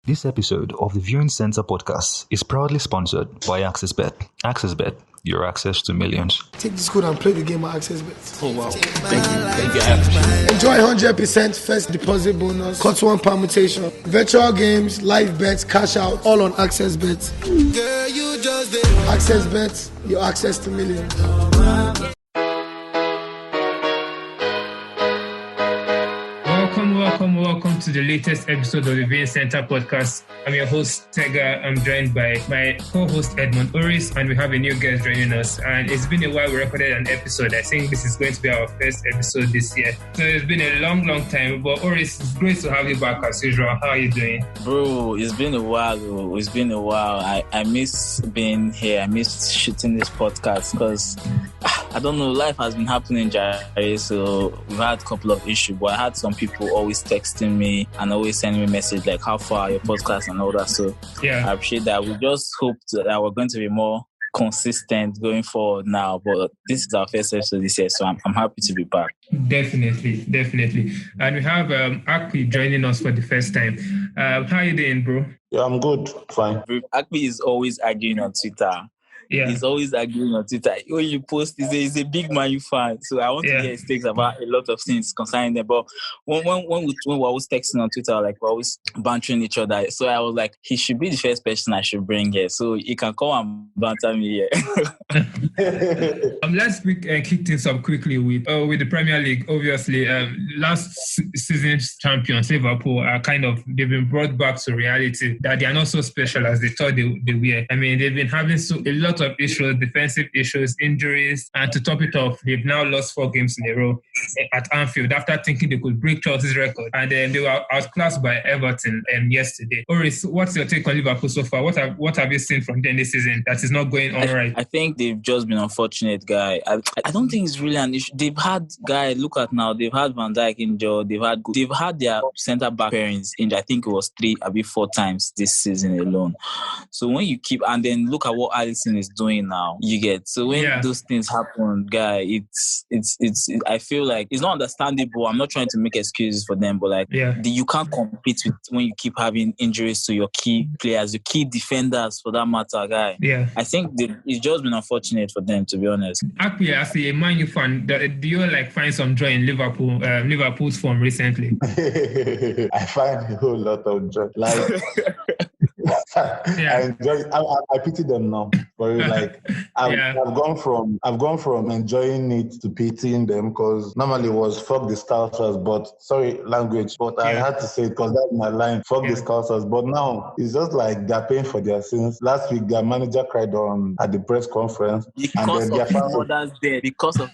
This episode of the Viewing Center podcast is proudly sponsored by AccessBet. AccessBet, your access to millions. Take this code and play the game at AccessBet. Oh wow. Thank you. Enjoy 100% first deposit bonus, cut one permutation, virtual games, live bets, cash out, all on AccessBet. AccessBet, your access to millions. Welcome to the latest episode of the Viewing Center podcast. I'm your host, Tega. I'm joined by my co-host, Edmund, Oris, and we have a new guest joining us. And it's been a while we recorded an episode. I think this is going to be our first episode this year. So it's been a long time. But Oris, it's great to have you back as usual. How are you doing? Bro, it's been a while. I miss being here. I miss shooting this podcast because I don't know, life has been happening, Jerry. So we've had a couple of issues, but I had some people always texting me and always sending me message like, how far are your podcast and all that. So yeah, I appreciate that. We just hope that we're going to be more consistent going forward now, but this is our first episode this year, so I'm happy to be back. Definitely. And we have Akpi joining us for the first time. How are you doing, bro? Yeah, I'm good. Fine. Akpi is always arguing on Twitter. Yeah. He's always arguing on Twitter. When you post, he's a big Man U fan. So I want to get his takes about a lot of things concerning them. But when we're always texting on Twitter, like we're always bantering each other. So I was like, he should be the first person I should bring here. So he can come and banter me here. Let's kick things up quickly with the Premier League. Obviously, last season's champions, Liverpool, they've been brought back to reality that they are not so special as they thought they were. I mean, they've been having a lot of issues, defensive issues, injuries, and to top it off, they've now lost 4 games in a row at Anfield after thinking they could break Chelsea's record, and then they were outclassed by Everton yesterday. Oris, what's your take on Liverpool so far? What have you seen from them this season that is not going on right? I think they've just been unfortunate, guy. I don't think it's really an issue. They've had, guy, look at now, they've had Van Dijk injured, they've had their centre-back pairings injured. I think it was 3 or 4 times this season alone. So when you keep, and then look at what Alisson is doing now, you get. So when those things happen, guy, it's I feel like it's not understandable. I'm not trying to make excuses for them, but like you can't compete with when you keep having injuries to your key players, your key defenders for that matter, guy. Yeah. I think it's just been unfortunate for them, to be honest. Akpi, as a Man U fan, do you find some joy in Liverpool's form recently? I find a whole lot of joy. I enjoy. I pity them now. But I've gone from enjoying it to pitying them, because normally it was fuck the Scousers, but sorry language, but I had to say it because that's my line. Fuck the Scousers. But now it's just like they're paying for their sins. Last week their manager cried at the press conference because of his mother's death.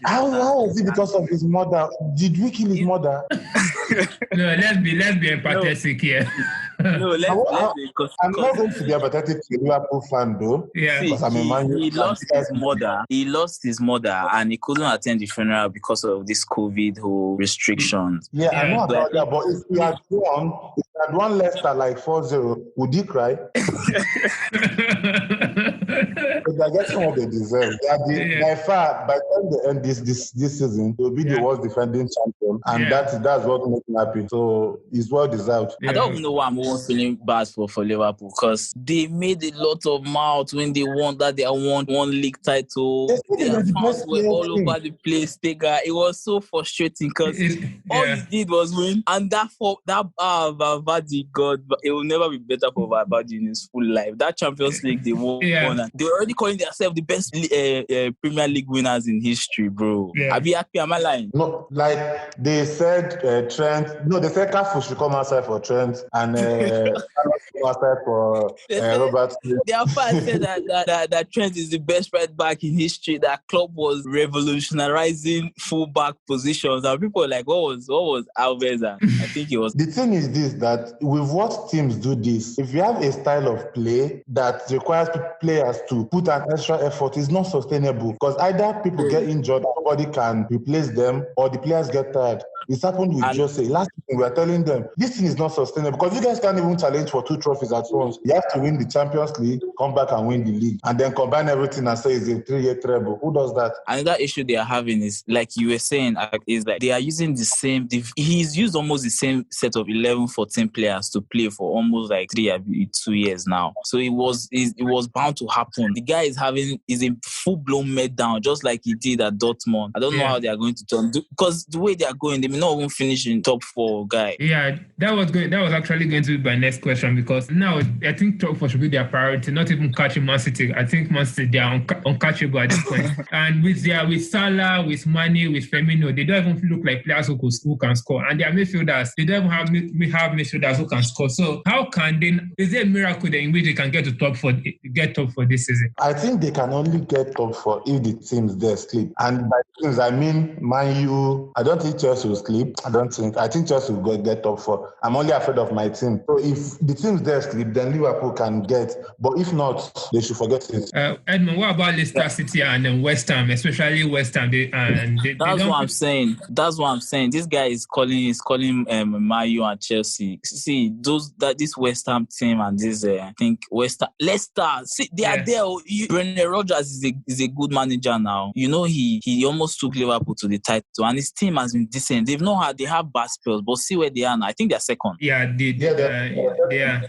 How was it because of his mother? Did we kill his mother? No, let's be empathetic here. No, I'm not going to be empathetic to a Liverpool fan though. Yeah. Because I'm a Man U fan. He lost his mother and he couldn't attend the funeral because of this COVID restrictions. Yeah, I know about that, but if he had won Leicester 4-0, would he cry? But I guess some of they deserve. By far, by the time they end this season, they'll be the worst defending champion, and that's what makes me happy. So it's well deserved. I don't know why I'm feeling bad for Liverpool, because they made a lot of mouth when they won that they won one league title. Their fans were all over the place. Tega, it was so frustrating because all he did was win, and Vardy, God, it will never be better for Vardy in his full life. That Champions League they won, and they were already calling themselves the best Premier League winners in history, bro. Yeah. Am I lying? No, they said Trent. No, they said Cafu should come outside for Trent, and come outside for Robert. Their fans said that Trent is the best right back in history. That Klopp was revolutionizing full-back positions, and people were like, what was Alves? I think it was. The thing is this, that we've watched teams do this. If you have a style of play that requires players to put an extra effort, it's not sustainable, because either people get injured, nobody can replace them, or the players get tired. It's happened with Jose. Last season, we are telling them, this thing is not sustainable because you guys can't even challenge for 2 trophies at once. You have to win the Champions League, come back and win the league, and then combine everything and say it's a 3-year treble. Who does that? Another issue they are having is, like you were saying, is that they are using the same. He's used almost the same set of 11, 14 players to play for almost like 2 years now. So it was bound to happen. The guy is a full-blown meltdown, just like he did at Dortmund. I don't know how they are going to turn, because the way they are going, they may not even finish in top 4, guy. Yeah, that was actually going to be my next question, because now I think top 4 should be their priority, not even catching Man City. I think Man City, they are uncatchable at this point. And with Salah, with Mane, with Firmino, they don't even look like players who can score. And their midfielders, they don't have midfielders who can score. So how can they? Is there a miracle in which they can get to top 4 this season? I think they can only get top 4 if the teams there sleep. And by teams, I mean Man U. I don't think Chelsea will sleep. I think Chelsea will get top 4. I'm only afraid of my team. So if the teams there sleep, then Liverpool can get. But if not, they should forget it. Edmund, what about Leicester City and West Ham, especially West Ham? That's what I'm saying. This guy is calling Man U and Chelsea. See, this West Ham team and this I think Leicester. See, they are there. Brendan Rodgers is a good manager now. You know, he almost took Liverpool to the title, and his team has been decent. They have bad spells, but see where they are now. I think they're second. Yeah.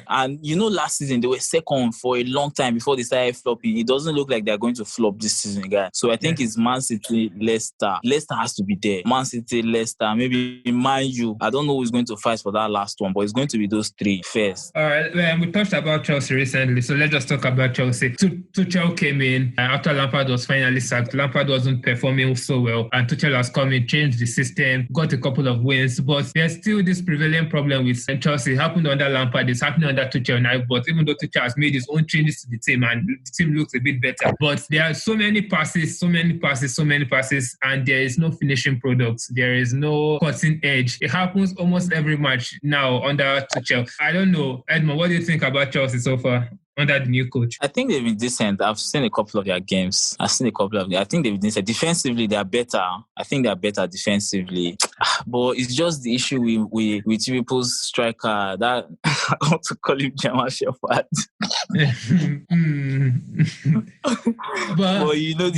And you know, last season they were second for a long time before they started flopping. It doesn't look like they're going to flop this season, guys. So I think it's Man City, Leicester. Leicester has to be there. Man City, Leicester, maybe Man U. I don't know who's going to fight for that last one, but it's going to be those 3 first. All right. We touched about Chelsea recently, so let's just talk about Chelsea. Tuchel came in after Lampard was finally sacked. Lampard wasn't performing so well, and Tuchel has come in, changed the system, got a couple of wins, but there's still this prevalent problem with Chelsea. It happened under Lampard, it's happening under Tuchel now, but even though Tuchel has made his own changes to the team and the team looks a bit better, but there are so many passes, and there is no finishing product. There is no cutting edge. It happens almost every match now under Tuchel. I don't know. Edmund, what do you think about Chelsea so far under the new coach? I think they've been decent. I've seen a couple of their games. I think they've been decent. Defensively, they are better. I think they are better defensively. But it's just the issue with Liverpool's striker that I want to call him Jamal Shepherd. but you know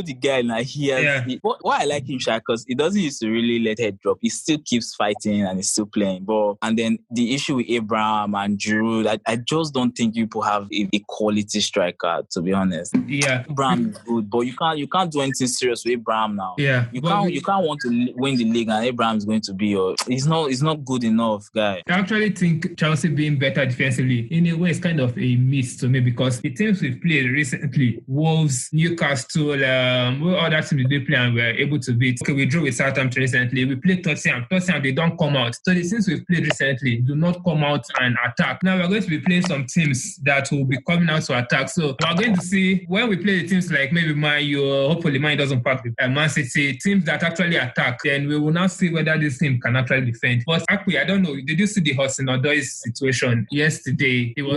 the guy now. He has. Why I like him, because he doesn't used to really let head drop. He still keeps fighting and he's still playing. And then the issue with Abraham and Giroud, I just don't think people have a quality striker, to be honest. Yeah, Abraham is good, but you can't do anything serious with Abraham now. Yeah, you can't want to win the league and Abraham is going to be he's not good enough, guy. I actually think Chelsea being better defensively in a way is kind of a miss to me, because the teams we've played recently, Wolves, Newcastle, what other teams did they play and we were able to beat? Okay, we drew with Southampton recently. We played Tottenham, they don't come out. So the teams we've played recently do not come out and attack. Now we're going to be playing some teams that will be coming out to attack. So we're going to see when we play the teams like maybe Man U, hopefully Man doesn't pack with Man City, teams that actually attack, then we will now see whether this team can actually defend. But Akpi, I don't know, did you see the Hudson-Odoi situation yesterday? He was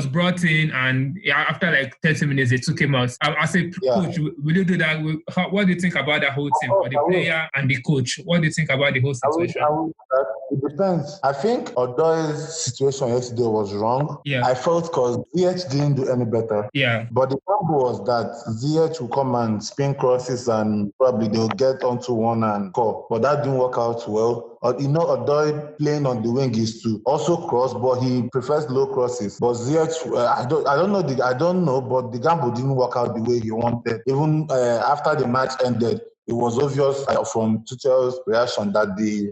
brought in and after like 30 minutes they took him out. As a coach, will you do that? What do you think about that whole team, for the player and the coach? What do you think about the whole situation? It depends. I think Odoi's situation yesterday was wrong. Yeah. I felt because ZH didn't do any better. Yeah. But the problem was that ZH will come and spin crosses and probably they'll get onto one and score. But that didn't work out well. Odoi playing on the wing is to also cross, but he prefers low crosses. But ZH, I don't know, but the gamble didn't work out the way he wanted. Even after the match ended, it was obvious from Tuchel's reaction that the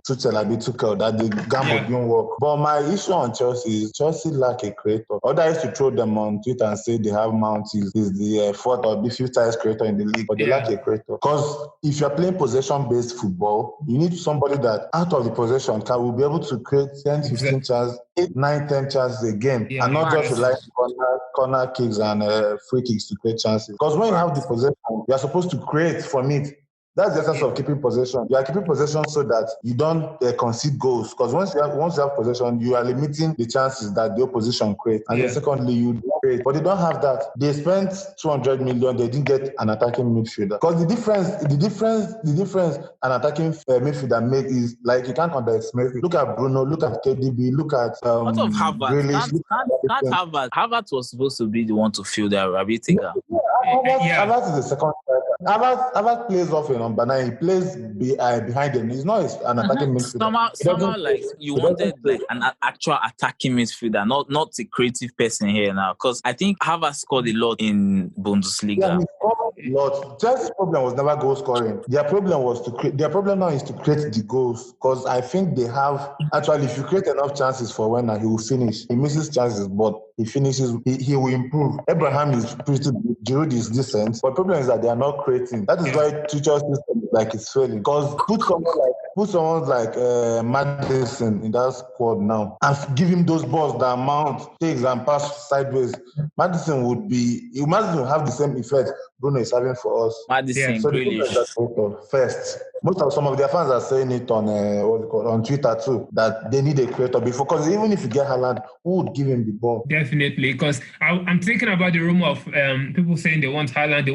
gamble didn't work. But my issue on Chelsea is Chelsea lack a creator. Others used to throw them on Twitter and say they have Mount is the fourth or the fifth highest creator in the league, but they lack a creator. Because if you're playing possession-based football, you need somebody that out of the possession will be able to create 10, 15 chances, 8, 9, 10 chances a game, and not just rely on corner kicks and free kicks to create chances. Because when you have the possession, you're supposed to create from it. That's the essence of keeping possession. You are keeping possession so that you don't concede goals. Because once you have possession, you are limiting the chances that the opposition creates. And then secondly, you don't create. But they don't have that. They spent 200 million. They didn't get an attacking midfielder. Because the difference an attacking midfielder make is like you can't underestimate it. Look at Bruno. Look at KDB. Look at what of Havertz? Havertz was supposed to be the one to fill that rabbit Tega. Havertz is the second striker. Havertz plays off a number 9. He plays behind him. He's not an attacking midfielder. Somehow like you wanted like an actual attacking midfielder, not a creative person here now. Because I think Havertz scored a lot in Bundesliga. Yeah, he scored a lot. Chelsea's problem was never goal scoring. Their problem was to create. Their problem now is to create the goals. Because I think they have actually, if you create enough chances for Werner, he will finish. He misses chances, but he finishes. He will improve. Abraham is pretty good. Giroud is decent. But the problem is that they are not creating. That is why Tuchel's system like is failing. Because put someone like Maddison in that squad now and give him those balls that Mount takes and pass sideways. Maddison will have the same effect Bruno is having for us. Maddison, so really. First, some of their fans are saying it on Twitter too, that they need a creator before. Because even if you get Haaland, who would give him the ball? Definitely, because I'm thinking about the rumor of people saying they want Haaland.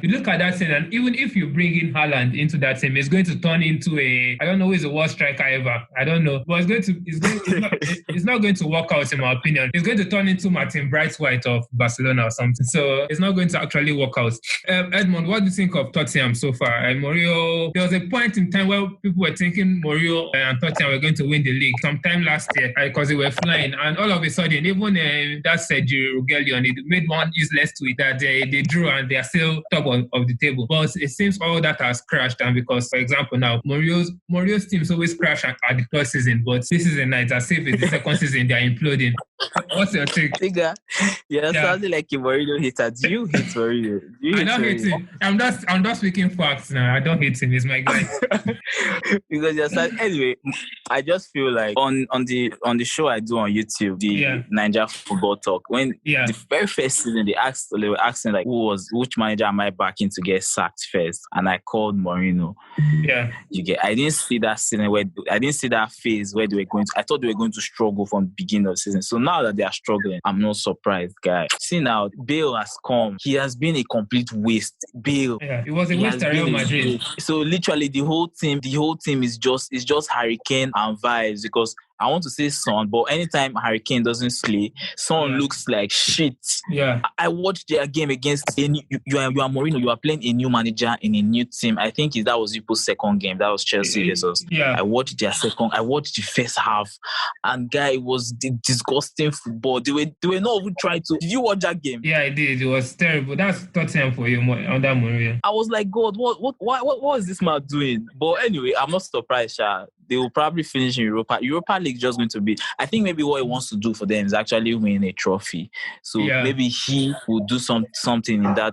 You look at that thing, and even if you bring in Haaland into that team, it's going to turn into I don't know who is the worst striker ever. I don't know, but it's not going to work out in my opinion. It's going to turn into Martin Braithwaite of Barcelona or something. So it's not going to actually work out. Edmund, what do you think of Tottenham so far? Mourinho, there was a point in time where people were thinking Mourinho and Tottenham were going to win the league sometime last year because they were flying, and all of a sudden, even that Sergio Rogelio, it made one useless tweet that they drew and they are still top of the table. But it seems all that has crashed, and because, for example, now Mourinho's teams always crash at the third season, but this is as if it's the second season they are imploding. What's your take? Tega, sounding like a Mourinho hater. Do you hate Mourinho? I don't hate him. I'm just speaking facts now. I don't hate him. He's my guy. Because anyway, I just feel like on the show I do on YouTube, the Niger Football Talk, when the very first season they were asking like which manager am I backing to get sacked first, and I called Mourinho. Yeah, I didn't see that season I didn't see that phase where they were going to. I thought they were going to struggle from the beginning of the season. So now that they are struggling, I'm not surprised, guy. See now, Bale has come. He has been a complete waste. Bale. Yeah, it was a waste at Real Madrid. So literally the whole team is just Hurricane and vibes, because I want to say Son, but anytime Hurricane doesn't play, Son looks like shit. Yeah. I watched their game against you are Mourinho. You are playing a new manager in a new team. I think that was Liverpool's second game. That was Chelsea versus. Yeah. I watched the first half, and guy, it was disgusting football. They were not even trying to. Did you watch that game? Yeah, I did. It was terrible. That's Tottenham for you under Mourinho. I was like, God, what is this man doing? But anyway, I'm not surprised, Sha. They will probably finish in Europa League. Just going to be, I think maybe what he wants to do for them is actually win a trophy. So maybe he will do something in that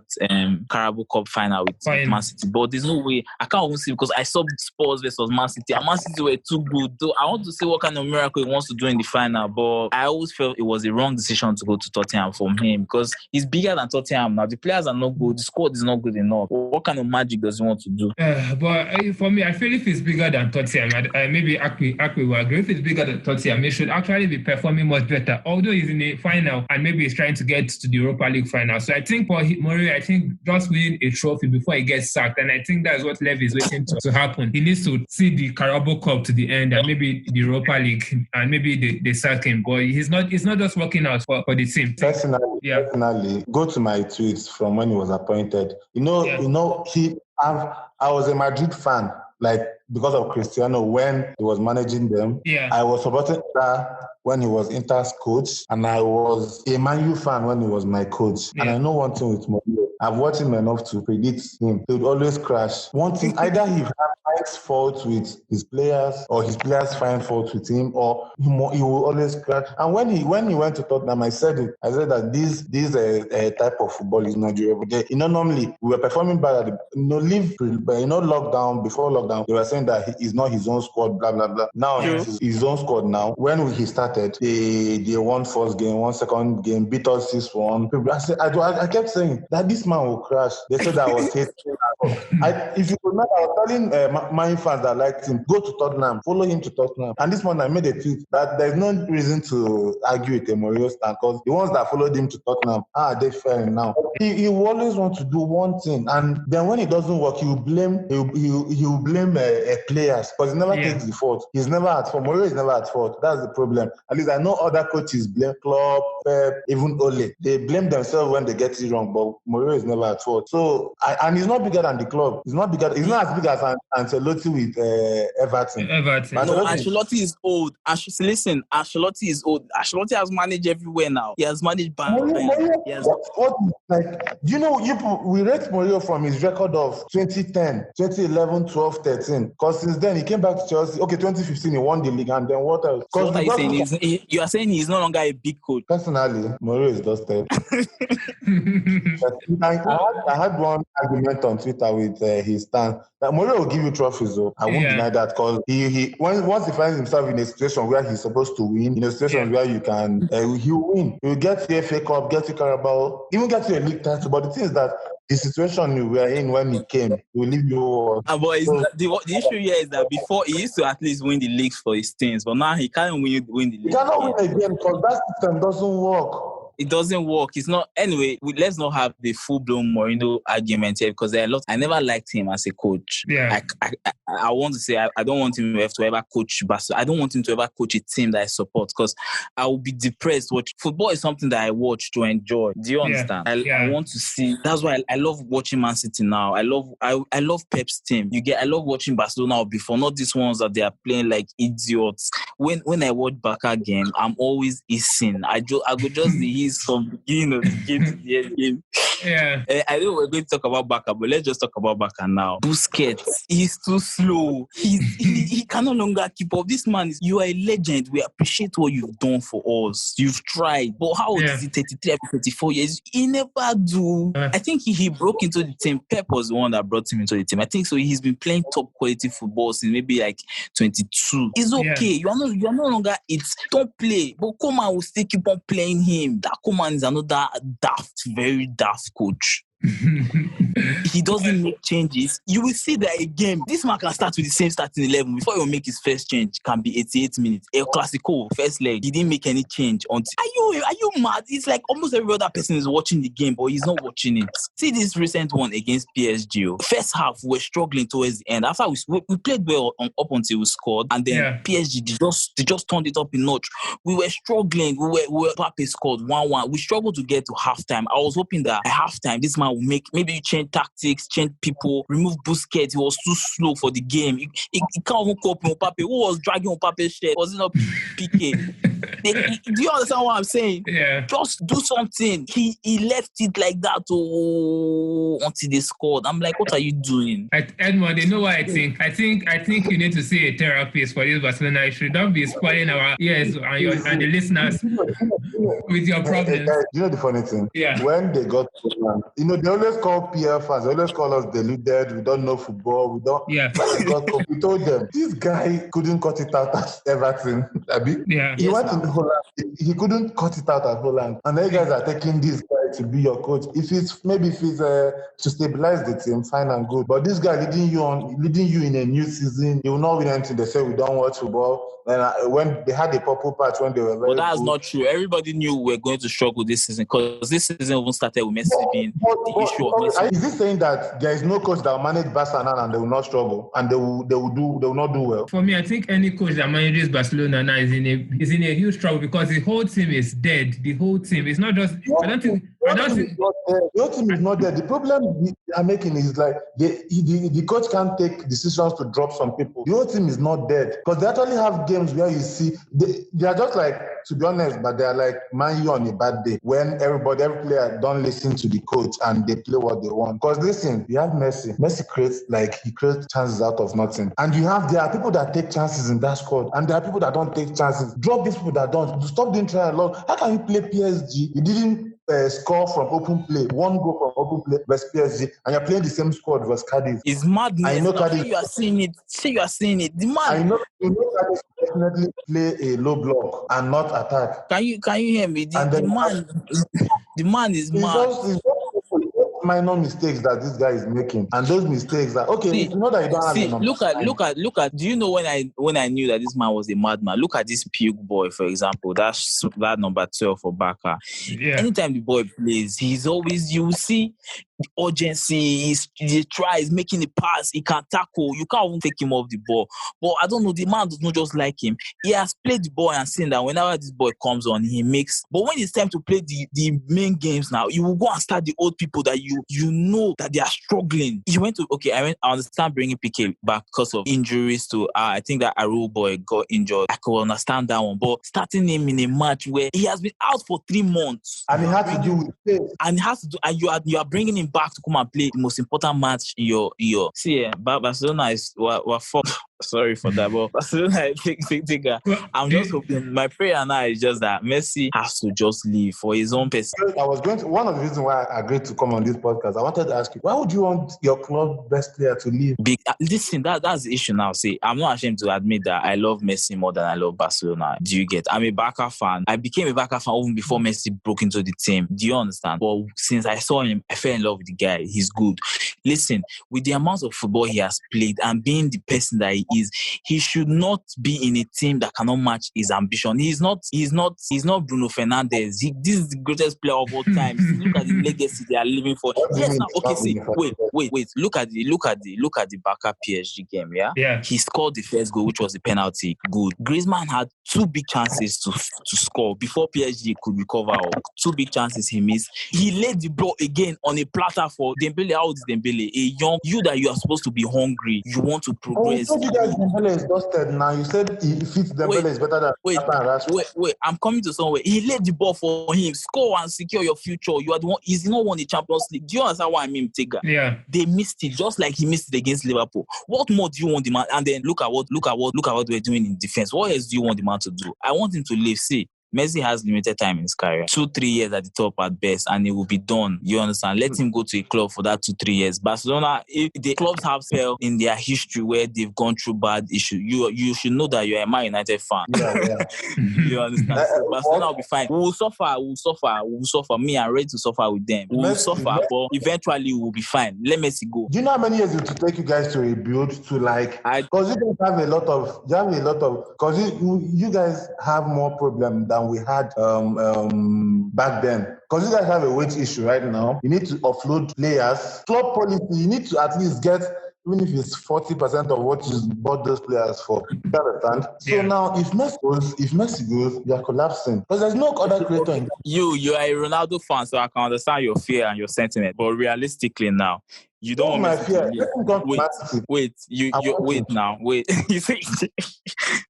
Carabao Cup final with Man City. But there's no way. I can't even see, because I saw Spurs versus Man City, and Man City were too good. Though I want to see what kind of miracle he wants to do in the final, but I always felt it was the wrong decision to go to Tottenham from him, because he's bigger than Tottenham now. The players are not good. The squad is not good enough. What kind of magic does he want to do? But for me, I feel if he's bigger than Tottenham, maybe Akpi will agree. If it's bigger than Tottenham, he should actually be performing much better. Although he's in the final and maybe he's trying to get to the Europa League final. So I think for Mourinho, just winning a trophy before he gets sacked, and I think that's what Levy is waiting to happen. He needs to see the Carabao Cup to the end and maybe the Europa League, and maybe they sack him. But it's not just working out for the team. Personally, go to my tweets from when he was appointed. I was a Madrid fan, like, because of Cristiano when he was managing them. Yeah. I was supporting Inter when he was Inter's coach, and I was a Man U fan when he was my coach. Yeah. And I know one thing with Mourinho, I've watched him enough to predict him. He would always crash. One thing, either he finds fault with his players, or his players find fault with him, or he will always crash. And when he went to Tottenham, I said that this type of football is not durable. Normally we were performing bad at lockdown. Before lockdown, they were saying that he's not his own squad, blah blah blah. Now it's his own squad. Now, when he started, they won first game, won second game, beat us 6-1. I kept saying that this man will crash. They said I was hating. If you remember, I was telling my fans that liked him, go to Tottenham, follow him to Tottenham. And this one, I made a tweet that there's no reason to argue with Mourinho stand because the ones that followed him to Tottenham, they fair now. He will always want to do one thing, and then when it doesn't work, he will blame players because he never takes the fault. He's never at fault. Mourinho is never at fault. That's the problem. At least I know other coaches blame Klopp, Pep, even Ole. They blame themselves when they get it wrong, but Mourinho is never at fault. So, and he's not bigger than the club. He's not bigger. He's not as big as Ancelotti with Everton. No, Ancelotti is old. Listen, Ancelotti is old. Ancelotti has managed everywhere now. He has managed we rate Mourinho from his record of 2010, 2011, 12, 13. Because since then, he came back to Chelsea. Okay, 2015, he won the league. And then what else? So what are you saying? You are saying he's no longer a big coach. Personally, Mourinho is dusted. I had one argument on Twitter with his stand. That Mourinho will give you trophies, though. I won't deny that because once he finds himself in a situation where he's supposed to win, in a situation where you can, he'll win. He'll get the FA Cup, get the Carabao, even get to a league title. But the thing is that the situation we were in when he came, he will leave you. But the issue here is that before he used to at least win the leagues for his teams, but now he can't win the league. He cannot win again because that system doesn't work. It doesn't work. It's not. Anyway, let's not have the full-blown Mourinho argument here because there are lots. I never liked him as a coach. Yeah. I want to say I don't want him to ever coach Barcelona. I don't want him to ever coach a team that I support because I will be depressed. Football is something that I watch to enjoy. Do you understand? I want to see. That's why I love watching Man City now. I love Pep's team. I love watching Barcelona before, not these ones that they are playing like idiots. When I watch Barca game, I'm always hissing. I go just the from beginning of the game to the end game. Yeah. I know we're going to talk about Barca, but let's just talk about Barca now. Busquets, he's too slow. He can no longer keep up. This man you are a legend. We appreciate what you've done for us. You've tried. But how old is he? 33, 34 years? He never do. I think he broke into the team. Pep was the one that brought him into the team. I think so. He's been playing top quality football since maybe like 22. It's okay. You are no longer it. Don't play. But Koeman will still keep on playing him. That Koeman is another very daft coach. He doesn't make changes. You will see that again. This man can start with the same starting 11 before he will make his first change. Can be 88 minutes. El Clasico, first leg. He didn't make any change. Are you mad? It's like almost every other person is watching the game, but he's not watching it. See this recent one against PSG. First half, we're struggling towards the end. After we played well up until we scored, and then PSG they just turned it up a notch. We were struggling. Mbappe scored 1-1. We struggled to get to halftime. I was hoping that at halftime this man will maybe you change tactics, change people, remove Busquets. He was too slow for the game. He can't even cope with Mbappe. Who was dragging Mbappe's shirt? Was it not PK? Do you understand what I'm saying? Yeah. Just do something. He left it like that until they scored. I'm like, what are you doing? Edmund, you know what I think? I think you need to see a therapist for this Barcelona. You should not be spoiling our ears and the listeners with your problems. You know the funny thing? Yeah. When they got they always call PL fans, they always call us deluded, we don't know football, we don't. Yeah. We told them, this guy couldn't cut it out at Everton. Yeah. He went in Holland, he couldn't cut it out at Holland. And then you guys are taking this guy to be your coach. If it's to stabilize the team, fine and good. But this guy leading you in a new season, you will not win anything. They say we don't watch football. And when they had a purple patch when they were very that's good. Not true. Everybody knew we were going to struggle this season because this season even started with Messi being the issue of Messi. Is this saying that there is no coach that will manage Barcelona and they will not struggle and they will not do well? For me, I think any coach that manages Barcelona now is in a huge trouble because the whole team is dead. The whole team is not just. The whole team is not dead. The problem they are making is like the coach can't take decisions to drop some people. The whole team is not dead because they actually have games where you see they are just like, to be honest, but they are like Man U on a bad day when every player don't listen to the coach and they play what they want. Because listen, you have Messi. Messi creates chances out of nothing, and there are people that take chances in that squad, and there are people that don't take chances. Drop these people that don't. Stop doing try a lot. How can you play PSG? You didn't score from open play, one goal from open play versus PSG, and you're playing the same squad versus Cardiff. It's madness. I know Cardiff. You are seeing it. The man. I know Cardiff definitely play a low block and not attack. Can you hear me? The man is mad. minor mistakes that this guy is making, and those mistakes that you know that you don't have a number. Look at. Do you know when I knew that this man was a madman? Look at this Puke boy, for example. That's that number 12 for Barca. Yeah. Anytime the boy plays, he's always, you see urgency. He tries making a pass. He can tackle. You can't even take him off the ball. But I don't know. The man does not just like him. He has played the ball and seen that whenever this boy comes on, he makes. But when it's time to play the main games now, you will go and start the old people that you know that they are struggling. He went to I understand bringing PK back because of injuries to. I think that Aru boy got injured. I could understand that one. But starting him in a match where he has been out for 3 months, and he had to do with it, and you are bringing him back to come and play the most important match in your. See, Barcelona is we're fucked. Sorry for that, but Barcelona, Tega. I'm just hoping. My prayer now is just that Messi has to just leave for his own person. One of the reasons why I agreed to come on this podcast, I wanted to ask you, why would you want your club best player to leave? Listen, that's the issue now. See, I'm not ashamed to admit that I love Messi more than I love Barcelona. Do you get? I'm a Barca fan. I became a Barca fan even before Messi broke into the team. Do you understand? But since I saw him, I fell in love with the guy. He's good. Listen, with the amount of football he has played and being the person that he is, he should not be in a team that cannot match his ambition. He's not Bruno Fernandes. This is the greatest player of all time. Look at the legacy they are living for. Yes, now okay, see, wait. Look at the Barca PSG game, yeah? He scored the first goal, which was the penalty. Good. Griezmann had 2 big chances to score before PSG could recover. 2 big chances he missed. He laid the ball again on a platter for Dembele. How old is Dembele? A young you that you are supposed to be hungry. You want to progress. Oh, you guys Dembele is busted now. You said he fits Dembele is better than Wait. I'm coming to somewhere. He laid the ball for him. Score and secure your future. You are the one. He's not won the Champions League. Do you understand what I mean, Tega? Yeah. They missed it just like he missed it against Liverpool. What more do you want the man? And then look at what we're doing in defense. What else do you want the man to do? I want him to leave. See, Messi has limited time in his career. 2-3 years at the top at best, and he will be done. You understand? Let him go to a club for that 2-3 years. Barcelona, if the clubs have failed in their history where they've gone through bad issues, you should know that you're a Man United fan. Yeah. You understand? So Barcelona will be fine. We'll suffer. Me, I'm ready to suffer with them. We'll suffer, but eventually we'll be fine. Let Messi go. Do you know how many years it will take you guys to rebuild to because you guys have a lot of because you guys have more problem than we had back then. Because you guys have a wage issue right now. You need to offload players. Club policy, you need to at least get, even if it's 40% of what you bought those players for. You understand? Yeah. So now, if Messi goes, you are collapsing. Because there's no other creator. You are a Ronaldo fan, so I can understand your fear and your sentiment. But realistically now, you don't want fear. Wait.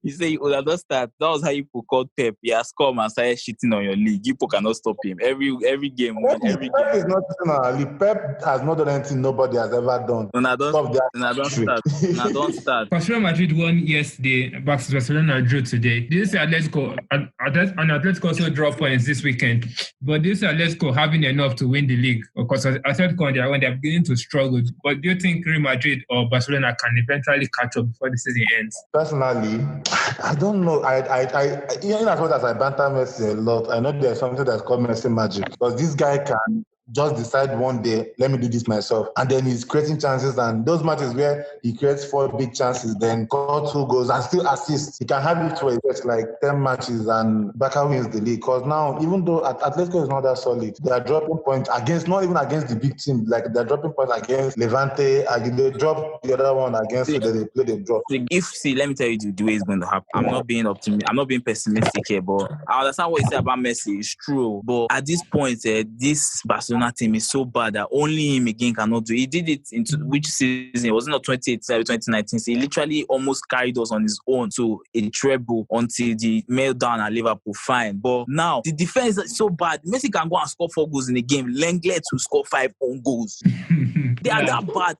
You say you would have just started. That was how you called Pep. He has come and started shitting on your league. You cannot stop him. Every game. Pep is not shitting on our league. Pep has not done anything nobody has ever done. Don't start. Barcelona Madrid won yesterday. Barcelona drew today. This is Atletico. And Atletico also draw points this weekend. But this is Atletico having enough to win the league. Because Atletico, when they're beginning to struggle. But do you think Real Madrid or Barcelona can eventually catch up before the season ends? Personally, I don't know. Even as much as I banter Messi a lot, I know there's something that's called Messi magic. Because this guy can just decide one day, let me do this myself. And then he's creating chances, and those matches where he creates 4 big chances, then got 2 goals and still assists. He can have it for just like 10 matches and Barca wins the league. Because now, even though Atletico is not that solid, they are dropping points not even against the big team. Like they're dropping points against Levante, they drop the other one against they play, they drop. Let me tell you the way it's going to happen. I'm not being optimistic. I'm not being pessimistic here, but I understand what you say about Messi. It's true. But at this point, this Barcelona team is so bad that only him again cannot do it. He did it into which season? It wasn't 2018 or 2019. So he literally almost carried us on his own to a treble until the meltdown at Liverpool. Fine. But now the defense is so bad. Messi can go and score 4 goals in a game. Lenglet will score 5 own goals. They are that bad.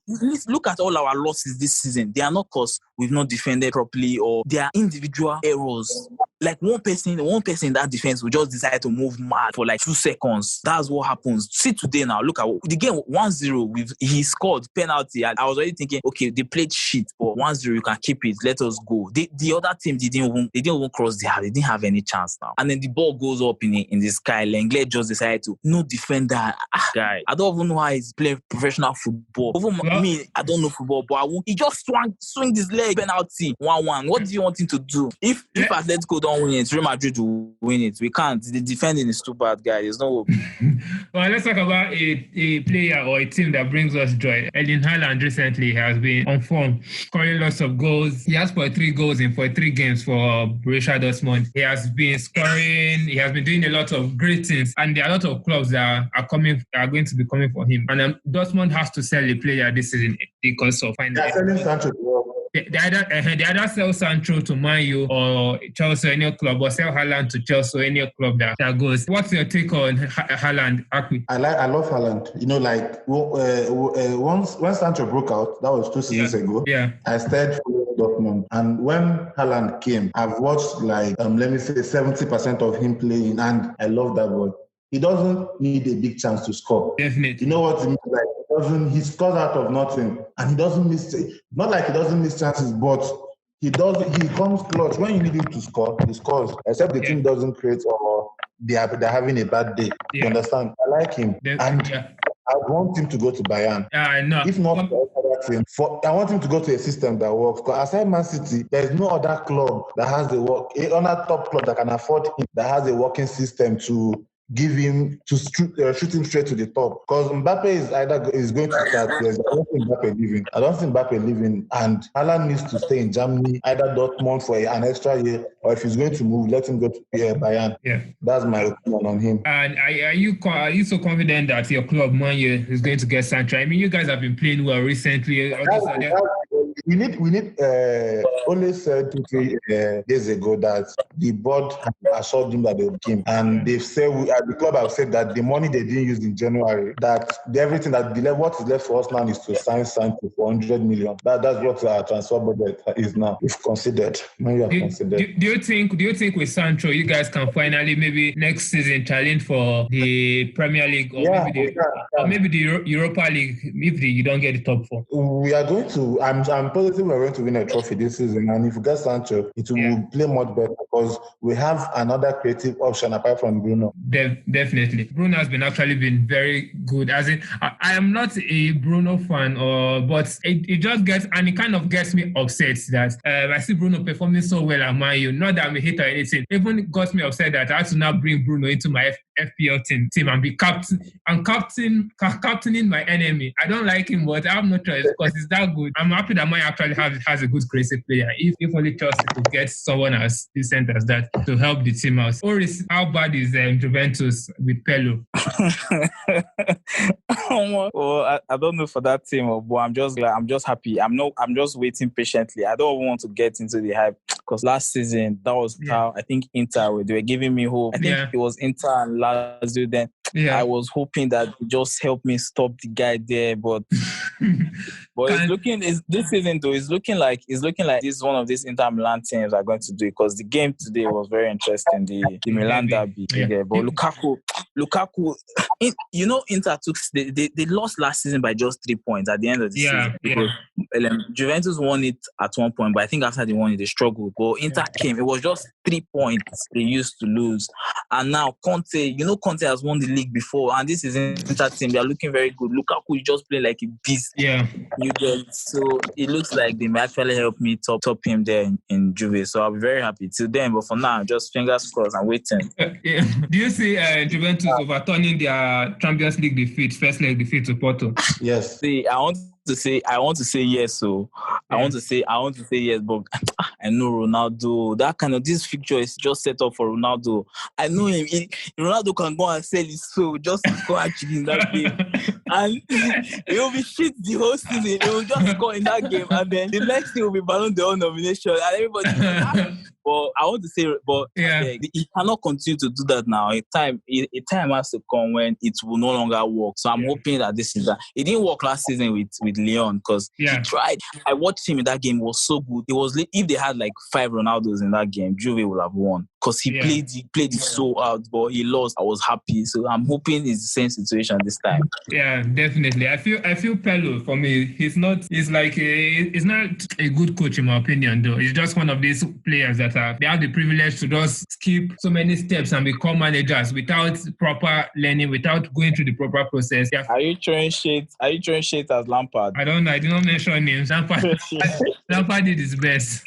Look at all our losses this season. They are not because we've not defended properly or they are individual errors. like one person in that defense will just decide to move mad for like 2 seconds. That's what happens. See today now, look at the game 1-0 he scored penalty. And I was already thinking, okay, they played shit, but 1-0 you can keep it. Let us go. The other team didn't even cross the heart. They didn't have any chance now. And then the ball goes up in the sky. Lenglet just decided to no defender. Guy, I don't even know how he's playing professional football. Over me, I don't know football, but he just swing his leg penalty 1-1. What do you want him to do? If Atletico don't win it, Real Madrid will win it. We can't. The defending is too bad, guy. There's no hope. Well, let's talk about a player or a team that brings us joy. Erling Haaland recently has been on form, scoring lots of goals. He has 43 goals in 43 games for Borussia Dortmund. He has been scoring. He has been doing a lot of great things, and there are a lot of clubs that are going to be coming for him. And Dortmund has to sell a player this season because of financial. They either sell Sancho to Man U or Chelsea, any club, or sell Haaland to Chelsea or any club that goes. What's your take on Haaland, Akpi? I love Haaland. You know, like when Sancho broke out, that was 2 seasons ago. Yeah. I started following Dortmund, and when Haaland came, I've watched like let me say 70% of him playing, and I love that boy. He doesn't need a big chance to score. Definitely. You know what I mean? Like, he scores out of nothing, and he doesn't miss. Not like he doesn't miss chances, but he comes clutch. When you need him to score, he scores. Except the team doesn't create or they're having a bad day. You understand? I like him, I want him to go to Bayern. I know. If not for other team, I want him to go to a system that works. Because aside Man City, there's no other club that has another top club that can afford him, that has a working system to give him to shoot him straight to the top. Because Mbappe is going to start. Yes, I don't think Mbappe leaving. And Haaland needs to stay in Germany, either Dortmund for an extra year, or if he's going to move, let him go to Bayern. Yeah, that's my opinion on him. And are you so confident that your club Man U is going to get Sancho? I mean, you guys have been playing well recently. We need. Ole said 2-3 days ago that the board assured him that they would give, and they've said the club have said that the money they didn't use in January, that everything that what is left for us now is to sign Sancho for 100 million. That's what our transfer budget is now. We've considered. Do you think with Sancho you guys can finally maybe next season challenge for the Premier League or maybe the Europa League if you don't get the top 4? We are going to. I'm positive we're going to win a trophy this season, and if we get Sancho, it will play much better because we have another creative option apart from Bruno. Definitely. Bruno has been very good. As in, I am not a Bruno fan, but it just kind of gets me upset that I see Bruno performing so well at Man U. Not that I'm a hater or anything. It even got me upset that I had to now bring Bruno into my FPL team and be captain. I'm captaining my enemy. I don't like him, but I have no choice because he's that good. I'm happy that Man actually has a good creative player. If only Chelsea could get someone as decent as that to help the team out. Oris, how bad is Juventus with Pirlo? Well, I don't know for that team, but I'm just happy. I'm just waiting patiently. I don't want to get into the hype because last season that was how I think Inter they were giving me hope. I think it was Inter and Lazio then. I was hoping that it just helped me stop the guy there, but this season though, it's looking like this one of these Inter Milan teams are going to do it because the game today was very interesting, the Milan derby. But Lukaku, Inter they lost last season by just 3 points at the end of the season. Because Juventus won it at one point, but I think after they won it, they struggled. But Inter came, it was just 3 points they used to lose. And now Conte has won the league before, and this is Inter team. They are looking very good. Lukaku is just playing like a beast. You get, so it looks like they may actually help me top him there in Juve. So I'll be very happy till then. But for now, just fingers crossed and waiting. Do you see Juventus overturning their Champions League first leg defeat to Porto? Yes. See, I want to say yes. So I want to say yes, but I know Ronaldo. That kind of this fixture is just set up for Ronaldo. I know him. Ronaldo can go and sell his soul just to go and in that game, and he will be shit the whole season. He will just score in that game, and then the next thing will be Ballon d'Or nomination, and everybody. But I want to say, he cannot continue to do that now. A time has to come when it will no longer work. So I'm hoping that this season, it didn't work last season with Leon because he tried. I watched him in that game. It was so good. It was if they had like 5 Ronaldos in that game, Juve would have won because he played it so out, but he lost. I was happy. So I'm hoping it's the same situation this time. Yeah, definitely. I feel Pirlo, for me, he's not a good coach in my opinion though. He's just one of these players that they have the privilege to just skip so many steps and become managers without proper learning, without going through the proper process. Yeah. Are you throwing shade as Lampard? I don't know. I did not mention names. Lampard did his best.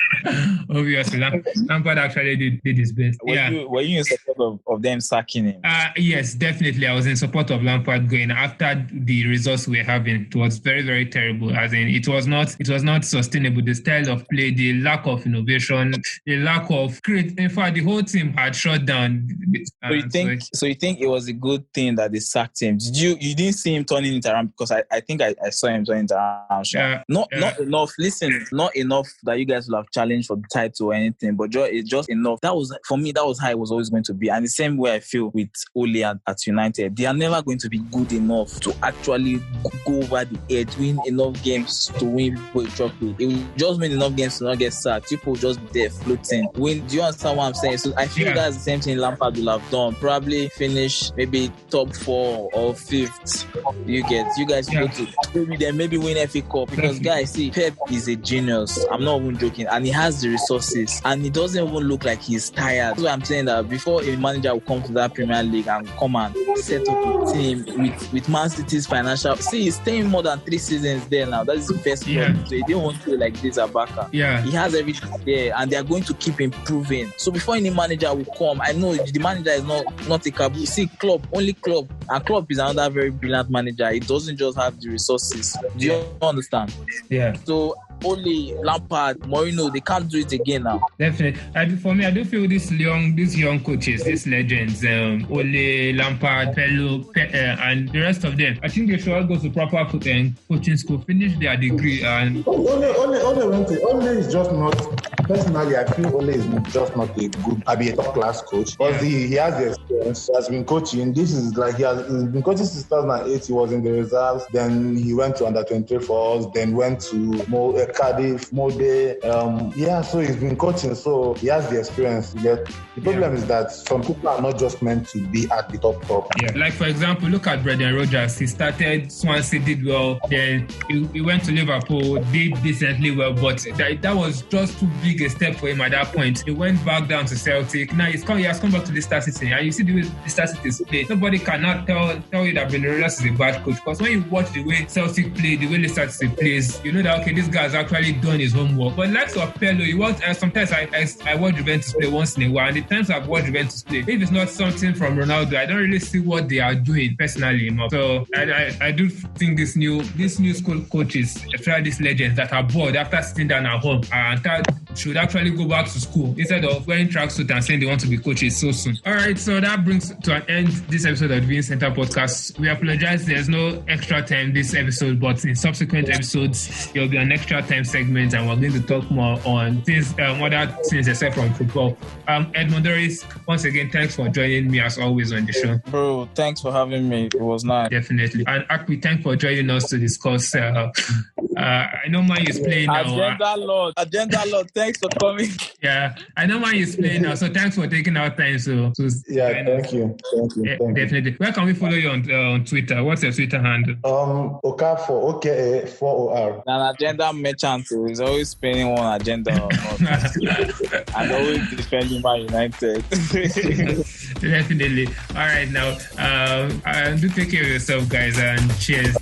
Obviously, Lampard actually did his best. Were you in support of them sacking him? Yes, definitely. I was in support of Lampard going after the results we were having. It was very, very terrible. As in, it was not sustainable. The style of play, the lack of innovation, the lack of create. In fact, the whole team had shut down. So you think it was a good thing that they sacked him? You didn't see him turning it around? Because I think I saw him turning it around. Not enough. Listen, not enough that you guys will have challenged for the title or anything, but it's just enough. That was, for me, that was how it was always going to be. And the same way I feel with Ole at United. They are never going to be good enough to actually go over the edge, win enough games to win a trophy. It will just win enough games to not get sacked. People will just be there floating. Do you understand what I'm saying? So I feel that's the same thing Lampard will have done. Probably finish maybe top 4 or 5th. You guys go to maybe win FA Cup. Because guys, see, Pep is a genius. I'm not even joking. And he has the resources. And he doesn't even look like he's tired. So I'm saying that before a manager will come to that Premier League and come and set up a team with Man City's financial. See, he's staying more than 3 seasons there now. That is the first one. So he didn't want to play like this at Barca. Yeah. He has everything there and they are going to keep improving. So before any manager will come, I know the manager is not a cab. You see, only Klopp. And Klopp is another very brilliant manager. He doesn't just have the resources. Do you understand? Yeah. So Ole, Lampard, Mourinho, they can't do it again now. Definitely. For me, I do feel these young coaches, these legends, Ole, Lampard, Pirlo, and the rest of them, I think they should all go to proper coaching school, finish their degree. And Ole is just not. Personally, I feel Ole is just not a top class coach because he has the experience. He has been coaching. This is like he's been coaching since 2008. He was in the reserves. Then he went to under-23 for us. Then went to Cardiff, Mode. So he's been coaching, so he has the experience. Yet the problem is that some people are not just meant to be at the top. Yeah, like for example, look at Brendan Rodgers. He started Swansea, did well. Then he went to Liverpool, did decently well, but that was just too big a step for him at that point. He went back down to Celtic. Now he has come back to the Star City, and you see the way the Star City play. Nobody cannot tell you that Brendan Rodgers is a bad coach, because when you watch the way Celtic play, the way the Star City plays, you know that okay, this guy's actually done his homework. But like of Pirlo, sometimes I watch Juventus play once in a while, and the times I've watched Juventus play, if it's not something from Ronaldo, I don't really see what they are doing personally. So I do think these new school coaches, especially these legends that are bored after sitting down at home, and that should actually go back to school instead of wearing tracksuit and saying they want to be coaches so soon. All right, so that brings to an end this episode of the Viewing Center podcast. We apologize, there's no extra time this episode, but in subsequent episodes there will be an extra time segment, and we're going to talk more on things, other things aside from football. Edmund, Oris, once again, thanks for joining me as always on the show. Bro, thanks for having me. It was nice. Definitely. And Akpi, thanks for joining us to discuss. I know Man is playing now. Agenda Lord, thanks for coming. Yeah, I know Man is playing now, so thanks for taking our time. Thank you. Definitely. Where can we follow you on Twitter? What's your Twitter handle? Okafor, OKA4OR. An agenda merchant who is always spinning one agenda and always defending Man United. Definitely. All right, now do take care of yourself, guys, and cheers.